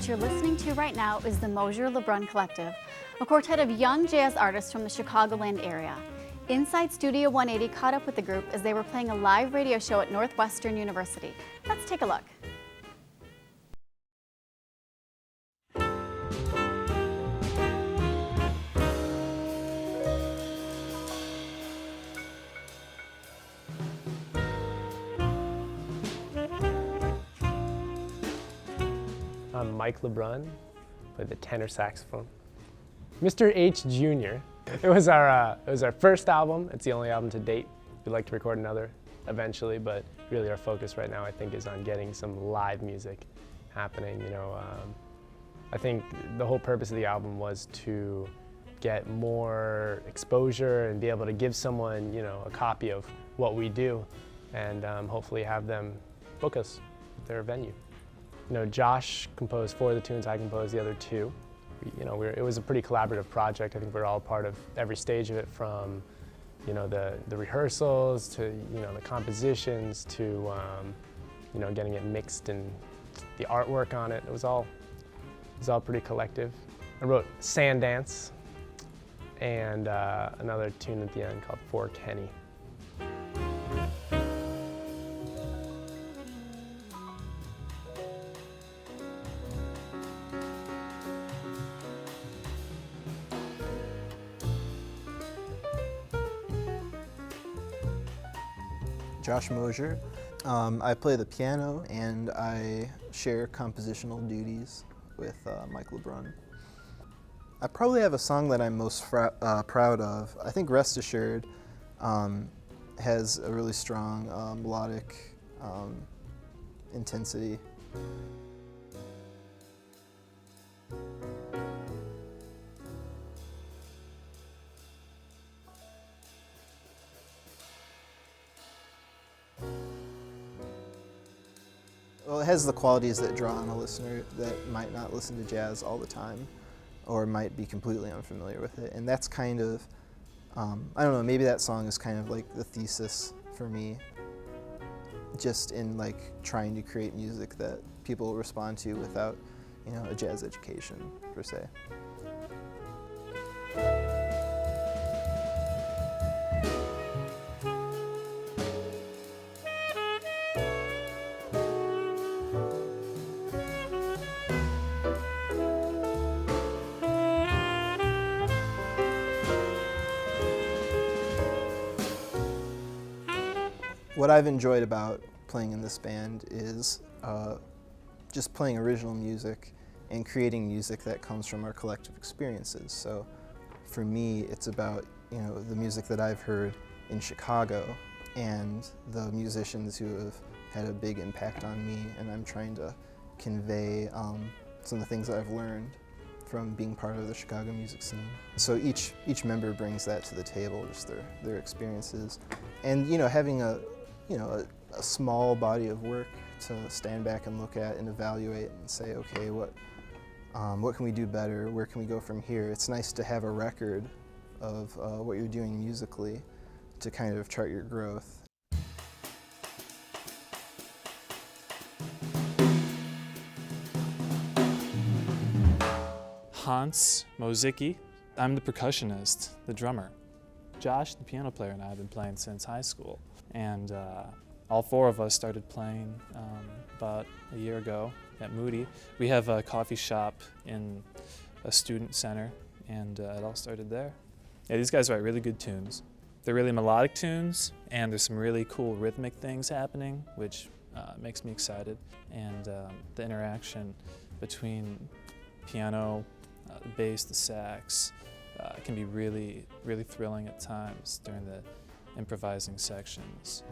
you're listening to right now is the Moshier-Lebrun Collective, a quartet of young jazz artists from the Chicagoland area. Inside Studio 180 caught up with the group as they were playing a live radio show at Northwestern University. Let's take a look. I'm Mike Lebrun, play the tenor saxophone. Mr. H Jr. It was our first album. It's the only album to date. We'd like to record another eventually, but really our focus right now, I think, is on getting some live music happening. You know, I think the whole purpose of the album was to get more exposure and be able to give someone, you know, a copy of what we do, and hopefully have them book us at their venue. You know, Josh composed 4 of the tunes, I composed the other 2. You know, it was a pretty collaborative project. I think we're all part of every stage of it, from, you know, the rehearsals to, you know, the compositions to, you know, getting it mixed and the artwork on it. It was all pretty collective. I wrote Sand Dance and another tune at the end called For Kenny. Josh Moshier. I play the piano and I share compositional duties with Mike Lebrun. I probably have a song that I'm most proud of. I think Rest Assured has a really strong melodic intensity. Well, it has the qualities that draw on a listener that might not listen to jazz all the time or might be completely unfamiliar with it. And that's kind of, I don't know, maybe that song is kind of like the thesis for me, just in like trying to create music that people respond to without, you know, a jazz education per se. What I've enjoyed about playing in this band is just playing original music and creating music that comes from our collective experiences. So for me, it's about, you know, the music that I've heard in Chicago and the musicians who have had a big impact on me, and I'm trying to convey some of the things that I've learned from being part of the Chicago music scene. So each member brings that to the table, just their experiences, and, you know, having a small body of work to stand back and look at and evaluate and say, okay, what can we do better? Where can we go from here? It's nice to have a record of what you're doing musically to kind of chart your growth. Hans Mozicki. I'm the percussionist, the drummer. Josh, the piano player, and I have been playing since high school. And all 4 of us started playing about a year ago at Moody. We have a coffee shop in a student center, and it all started there. Yeah, these guys write really good tunes. They're really melodic tunes, and there's some really cool rhythmic things happening, which makes me excited. And the interaction between piano, the bass, the sax, can be really, really thrilling at times during the improvising sections.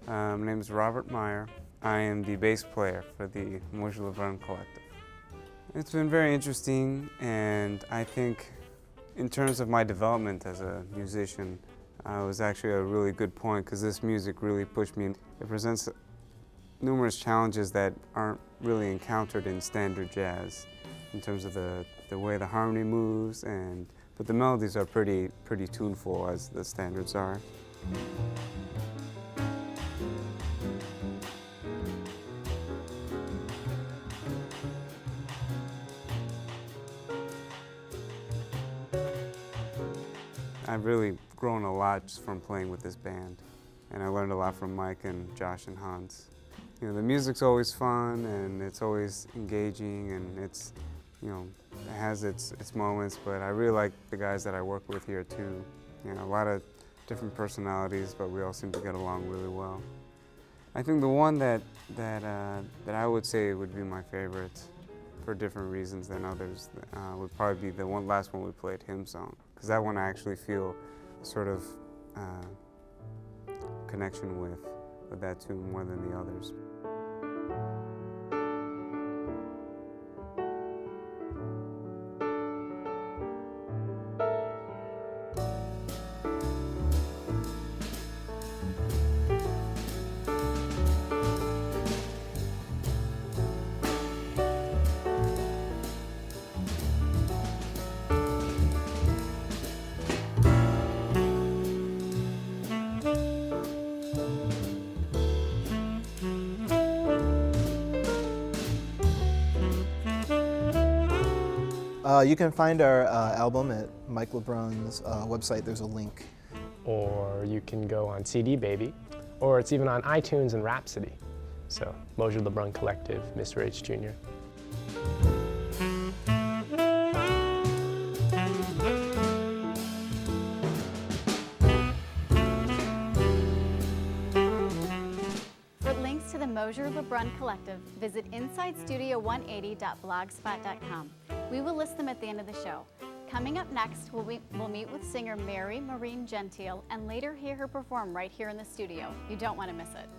My name is Robert Meyer. I am the bass player for the Moshier-Lebrun Collective. It's been very interesting, and I think in terms of my development as a musician, was actually a really good point because this music really pushed me. It presents numerous challenges that aren't really encountered in standard jazz in terms of the way the harmony moves, but the melodies are pretty tuneful as the standards are. I've really grown a lot just from playing with this band, and I learned a lot from Mike and Josh and Hans. You know, the music's always fun and it's always engaging, and it's, you know, it has its moments, but I really like the guys that I work with here too. You know, a lot of different personalities, but we all seem to get along really well. I think the one that I would say would be my favorite, for different reasons than others, would probably be the last one we played, Hymn Song, because that one I actually feel sort of connection with that tune more than the others. You can find our album at Mike Lebrun's website. There's a link. Or you can go on CD Baby, or it's even on iTunes and Rhapsody. So, Moshier-Lebrun Collective, Mr. H. Jr. For links to the Moshier-Lebrun Collective, visit InsideStudio180.blogspot.com. We will list them at the end of the show. Coming up next, we'll meet with singer Mary Maureen Gentile and later hear her perform right here in the studio. You don't want to miss it.